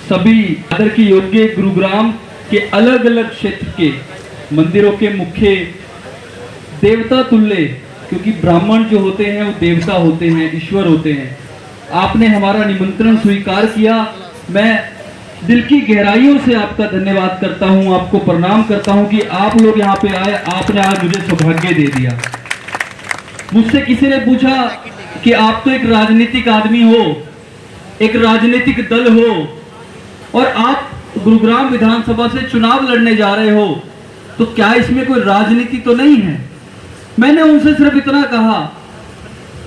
सभी आदर के योग्य गुरुग्राम के अलग अलग क्षेत्र के मंदिरों के मुख्य देवता तुल्य, क्योंकि ब्राह्मण जो होते हैं वो देवता होते हैं, ईश्वर होते हैं। आपने हमारा निमंत्रण स्वीकार किया। मैं दिल की गहराइयों से आपका धन्यवाद करता हूं, आपको प्रणाम करता हूं कि आप लोग यहाँ पे आए, आपने आज मुझे सौभाग्य दे दिया। मुझसे किसी ने पूछा कि आप तो एक राजनीतिक आदमी हो, एक राजनीतिक दल हो और आप गुरुग्राम विधानसभा से चुनाव लड़ने जा रहे हो, तो क्या इसमें कोई राजनीति तो नहीं है? मैंने उनसे सिर्फ इतना कहा,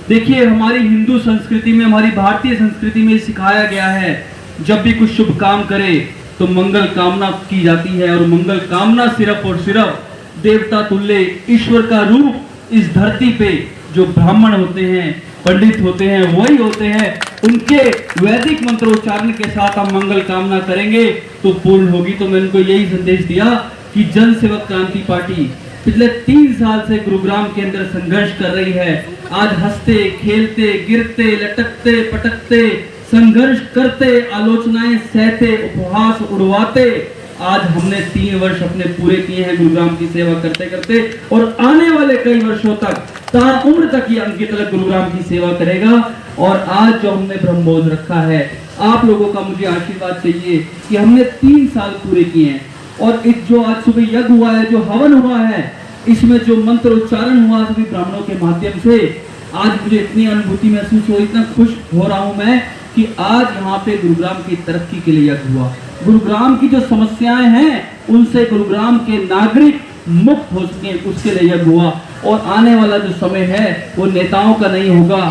देखिए हमारी हिंदू संस्कृति में, हमारी भारतीय संस्कृति में सिखाया गया है, जब भी कुछ शुभ काम करे तो मंगल कामना की जाती है, और मंगल कामना सिर्फ और सिर्फ देवता तुल्य ईश्वर का रूप इस धरती पे जो ब्राह्मण होते हैं, पंडित होते हैं, वही होते हैं। उनके वैदिक मंत्रोच्चारण के साथ हम मंगल कामना करेंगे तो पूर्ण होगी। तो मैंने उनको यही संदेश दिया कि जन सेवक क्रांति पार्टी पिछले 3 साल से गुरुग्राम के अंदर संघर्ष कर रही है। आज हंसते खेलते गिरते लटकते पटकते संघर्ष करते, आलोचनाएं सहते, उपहास उड़वाते, आज हमने 3 वर्ष अपने पूरे किए हैं गुरुग्राम की सेवा करते करते, और आने वाले कई वर्षों तक ताउम्र तक ये अंकित अलग गुरुग्राम की सेवा करेगा। और आज जो हमने ब्रह्मभोज रखा है, आप लोगों का मुझे आशीर्वाद चाहिए कि हमने 3 साल पूरे किए हैं, और एक जो आज सुबह यज्ञ हुआ है, जो हवन हुआ है, इसमें जो मंत्र उच्चारण हुआ सभी ब्राह्मणों के माध्यम से, आज मुझे इतनी अनुभूति महसूस हो, इतना खुश हो रहा हूं मैं कि आज यहाँ पे गुरुग्राम की तरक्की के लिए यज्ञ हुआ। गुरुग्राम की जो समस्याएं हैं उनसे गुरुग्राम के नागरिक मुक्त हो सके, उसके लिए यज्ञ हुआ। और आने वाला जो समय है वो नेताओं का नहीं होगा,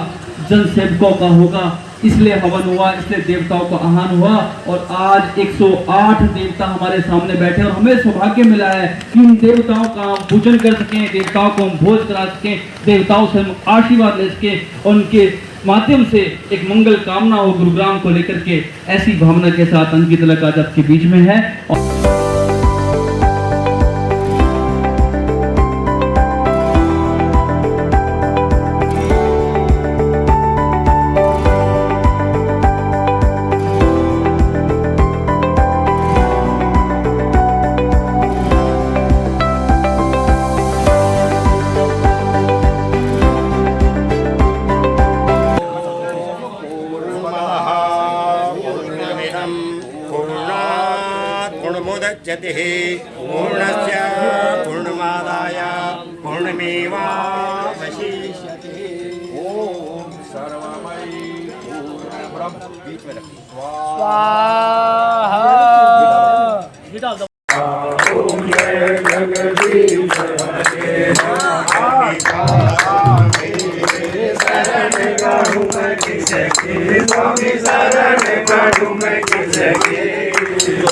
जन सेवकों का होगा, इसलिए हवन हुआ, इसलिए देवताओं का आह्वान हुआ। और आज 108 देवता हमारे सामने बैठे, और हमें सौभाग्य मिला है कि उन देवताओं का हम पूजन कर सकें, देवताओं को हम भोज करा सकें, देवताओं से हम आशीर्वाद ले सकें, और उनके माध्यम से एक मंगल कामना हो गुरुग्राम को लेकर के। ऐसी भावना के साथ अंकित अलग आज आपके बीच में है। पूर्णस्य पूर्णमादाय पूर्णमेवावशिष्यते। ओम सर्वमयी पूर्णब्रह्म स्वाहा। ओम जय जगदीश हरे शरण करूं मैं किसके, स्वामी शरण करूं मैं किसके,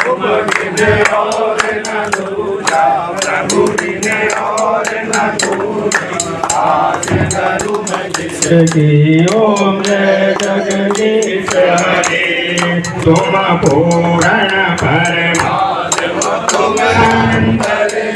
तुम बिने और न दूजा, प्रभु बिने और न दूजा, आज करूं मैं किसके। ओम जय जगदीश हरे, तुम पूर्ण परमात्मा, तुम अंतर्यामी।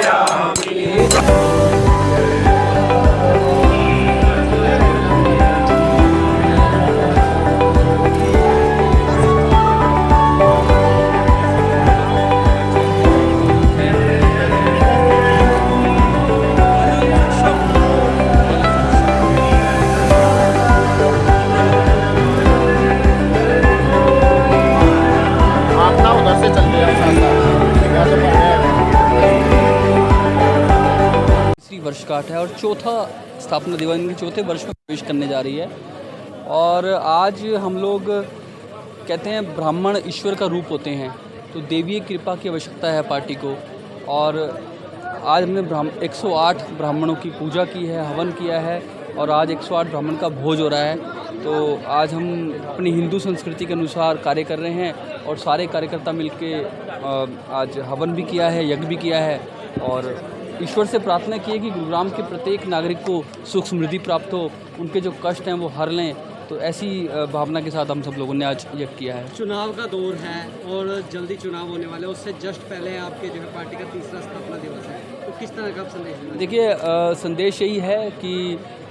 वर्षगांठ है और चौथा स्थापना दिवस की चौथे वर्ष में प्रवेश करने जा रही है। और आज हम लोग कहते हैं ब्राह्मण ईश्वर का रूप होते हैं, तो देवीय कृपा की आवश्यकता है पार्टी को। और आज हमने 108 ब्राह्मणों की पूजा की है, हवन किया है, और आज 108 ब्राह्मण का भोज हो रहा है। तो आज हम अपनी हिंदू संस्कृति के अनुसार कार्य कर रहे हैं, और सारे कार्यकर्ता मिलके आज हवन भी किया है, यज्ञ भी किया है, और ईश्वर से प्रार्थना की है कि गुरुग्राम के प्रत्येक नागरिक को सुख समृद्धि प्राप्त हो, उनके जो कष्ट हैं वो हर लें। तो ऐसी भावना के साथ हम सब लोगों ने आज यज्ञ किया है। चुनाव का दौर है और जल्दी चुनाव होने वाले, उससे जस्ट पहले आपके जो है पार्टी का तीसरा स्थापना दिवस है, तो किस तरह का आप संदेश देना? देखिए, संदेश यही है कि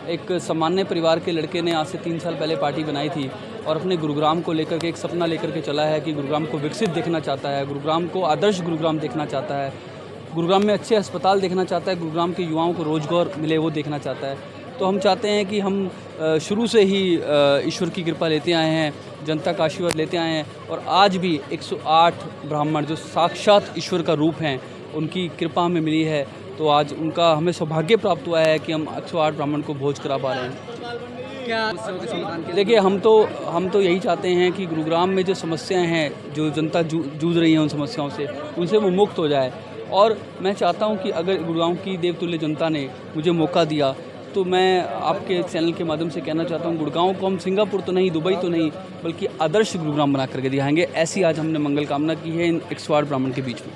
एक सामान्य परिवार के लड़के ने आज से 3 साल पहले पार्टी बनाई थी और अपने गुरुग्राम को लेकर के एक सपना लेकर के चला है कि गुरुग्राम को विकसित देखना चाहता है, गुरुग्राम को आदर्श गुरुग्राम देखना चाहता है, गुरुग्राम में अच्छे अस्पताल देखना चाहता है, गुरुग्राम के युवाओं को रोजगार मिले वो देखना चाहता है। तो हम चाहते हैं कि हम शुरू से ही ईश्वर की कृपा लेते आए हैं, जनता का आशीर्वाद लेते आए हैं और आज भी 108 ब्राह्मण जो साक्षात ईश्वर का रूप हैं उनकी कृपा हमें मिली है। तो आज उनका हमें सौभाग्य प्राप्त हुआ है कि हम 108 ब्राह्मण को भोज करा पा रहे हैं। क्या समस्याओं के समाधान के लिए? देखिए हम तो यही चाहते हैं कि गुरुग्राम में जो समस्याएं हैं, जो जनता जूझ रही है उन समस्याओं से, उनसे वो मुक्त हो जाए। और मैं चाहता हूं कि अगर गुरुग्राम की देवतुल्य जनता ने मुझे मौका दिया तो मैं आपके चैनल के माध्यम से कहना चाहता हूं, गुड़गांव को हम सिंगापुर तो नहीं, दुबई तो नहीं, बल्कि आदर्श गुरुग्राम बना करके दिखाएंगे। ऐसी आज हमने मंगल कामना की है इन 108 ब्राह्मण के बीच में।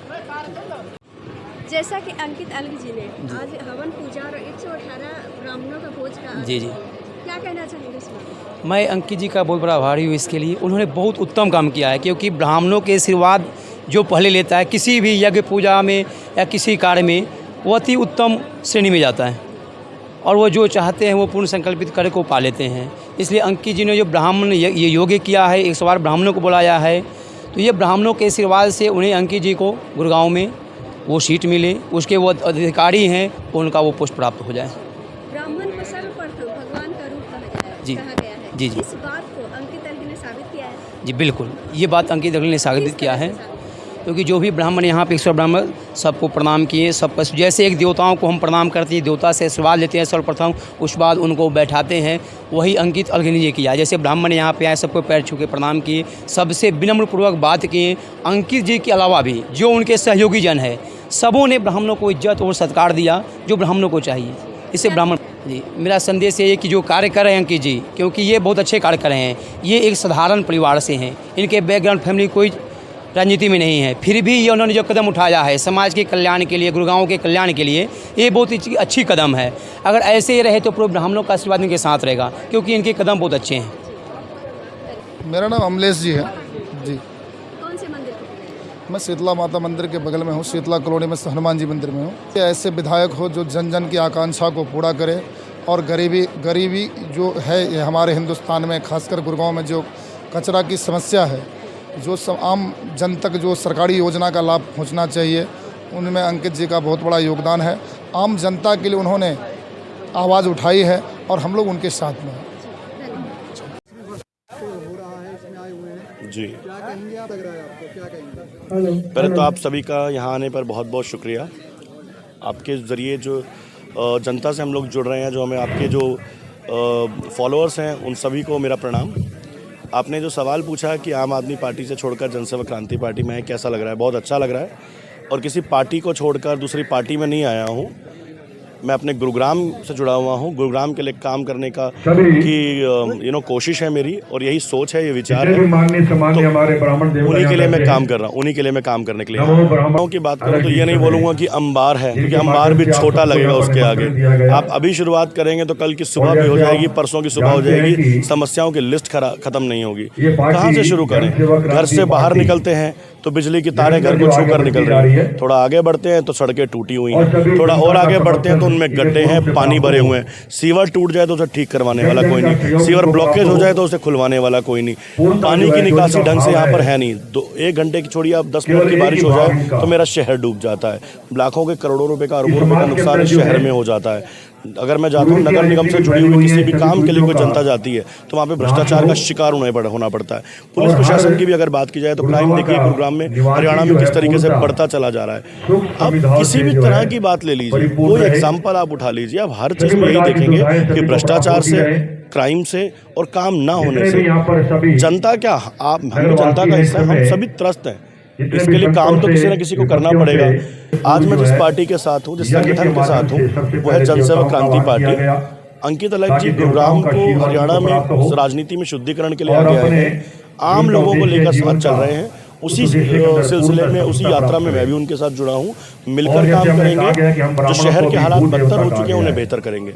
जैसा कि अंकित अलग जी ने आज हवन पूजा और 118 ब्राह्मणों का भोज का जी क्या कहना चाहेंगे इसमें? मैं अंकित जी का बहुत बड़ा आभारी हूँ इसके लिए। उन्होंने बहुत उत्तम काम किया है, क्योंकि ब्राह्मणों के आशीर्वाद जो पहले लेता है किसी भी यज्ञ पूजा में या किसी कार्य में, वो अति उत्तम श्रेणी में जाता है और वो जो चाहते हैं वो पूर्ण संकल्पित करके को पा लेते हैं। इसलिए अंकित जी ने जो ब्राह्मण ये यज्ञ किया है, 108 ब्राह्मणों को बुलाया है, तो ये ब्राह्मणों के आशीर्वाद से उन्हें अंकित जी को गुड़गांव में वो सीट मिले, उसके वो अधिकारी हैं उनका वो पोस्ट प्राप्त हो जाए। ब्राह्मण को सर्वप्रथम भगवान का रूप कहा गया है। जी। जी। इस बात को अंकित अलग ने साबित किया है। जी बिल्कुल, ये बात अंकित अग्रवाल ने साबित किया है, क्योंकि जो भी ब्राह्मण यहाँ पे 108 ब्राह्मण सबको प्रणाम किए, सबका जैसे एक देवताओं को हम प्रणाम करते हैं, देवता से आशीर्वाद लेते हैं सर्वप्रथम, उस बाद उनको बैठाते हैं, वही अंकित अलग ने किया। जैसे ब्राह्मण यहाँ पे आए, सबको पैर छू के प्रणाम किए, सबसे विनम्रपूर्वक बात किए। अंकित जी के अलावा भी जो उनके सहयोगी जन है, सबों ने ब्राह्मणों को इज्जत और सत्कार दिया जो ब्राह्मणों को चाहिए। इससे ब्राह्मण जी, मेरा संदेश ये है कि जो कार्य कर रहे हैं अंकित जी, क्योंकि ये बहुत अच्छे कार्य कर रहे हैं, ये एक साधारण परिवार से हैं, इनके बैकग्राउंड फैमिली कोई राजनीति में नहीं है, फिर भी ये उन्होंने जो कदम उठाया है समाज के कल्याण के लिए, गुरुगांव के कल्याण के लिए, ये बहुत ही अच्छी कदम है। अगर ऐसे ही रहे तो पूरे ब्राह्मणों का आशीर्वाद इनके साथ रहेगा, क्योंकि इनके कदम बहुत अच्छे हैं। मेरा नाम अमलेश जी है जी। कौन से मंदिर को? मैं शीतला माता मंदिर के बगल में हूँ, शीतला कॉलोनी में हनुमान जी मंदिर में हूँ। ऐसे विधायक हो जो जन जन की आकांक्षा को पूरा करे और गरीबी जो है ये हमारे हिंदुस्तान में, खासकर गुड़गांव में जो कचरा की समस्या है, जो आम जन तक जो सरकारी योजना का लाभ पहुंचना चाहिए, उनमें अंकित जी का बहुत बड़ा योगदान है। आम जनता के लिए उन्होंने आवाज़ उठाई है और हम लोग उनके साथ में हैं। जी, पहले तो आप सभी का यहाँ आने पर बहुत बहुत शुक्रिया। आपके ज़रिए जो जनता से हम लोग जुड़ रहे हैं, जो हमें आपके जो फॉलोअर्स हैं, उन सभी को मेरा प्रणाम। आपने जो सवाल पूछा कि आम आदमी पार्टी से छोड़कर जनसेवा क्रांति पार्टी में है, कैसा लग रहा है? बहुत अच्छा लग रहा है, और किसी पार्टी को छोड़कर दूसरी पार्टी में नहीं आया हूँ। मैं अपने गुरुग्राम से जुड़ा हुआ हूँ, गुरुग्राम के लिए काम करने का की कोशिश है मेरी, और यही सोच है, ये विचार है। तो उन्हीं के लिए मैं काम कर रहा हूँ, उन्हीं के लिए मैं काम करने के लिए। ब्राह्मणों की बात करूँ तो ये नहीं बोलूँगा कि अंबार है, क्योंकि अंबार भी छोटा लगेगा उसके आगे। आप अभी शुरुआत करेंगे तो कल की सुबह भी हो जाएगी, परसों की सुबह हो जाएगी, समस्याओं की लिस्ट खत्म नहीं होगी। कहाँ से शुरू करें? घर से बाहर निकलते हैं तो बिजली की तारें घर को छू कर निकल रही है, थोड़ा आगे बढ़ते हैं तो सड़कें टूटी हुई हैं, थोड़ा और आगे बढ़ते हैं तो उनमें गड्ढे हैं, पानी भरे हुए हैं। सीवर टूट जाए तो उसे ठीक करवाने वाला कोई नहीं, सीवर ब्लॉकेज हो जाए तो उसे खुलवाने वाला कोई नहीं, पानी की निकासी ढंग से यहाँ पर है नहीं। 1 घंटे की छोड़िए, अब 10 मिनट की बारिश हो जाए तो मेरा शहर डूब जाता है। लाखों के, करोड़ों रुपए का, अरबों रुपए का नुकसान इस शहर में हो जाता है। अगर मैं जाता हूँ नगर निगम से जुड़ी हुई किसी भी काम के लिए कोई जनता जाती है तो वहाँ पे भ्रष्टाचार का शिकार होना पड़ता है। पुलिस प्रशासन की भी अगर बात की जाए तो क्राइम देखिए गुरुग्राम में, हरियाणा में किस तरीके से बढ़ता चला जा रहा है। अब किसी भी तरह की बात ले लीजिए, कोई एग्जाम्पल आप उठा लीजिए, आप हर चीज़ में यही देखेंगे कि भ्रष्टाचार से, क्राइम से और काम ना होने से जनता क्या, हम जनता का हिस्सा, हम सभी त्रस्त हैं। इसके लिए काम तो किसी न किसी को करना पड़ेगा। आज मैं जिस पार्टी के साथ हूँ, जिस संगठन के साथ हूँ, वो है जनसेवा क्रांति पार्टी। अंकित अलग जी गुरुग्राम को हरियाणा में राजनीति में शुद्धिकरण के लिए आगे आए हैं, आम लोगों को लेकर साथ चल रहे हैं। उसी सिलसिले में, उसी यात्रा में मैं भी उनके साथ जुड़ा हूँ। मिलकर काम करेंगे, जो शहर के हालात बदतर हो चुके हैं उन्हें बेहतर करेंगे।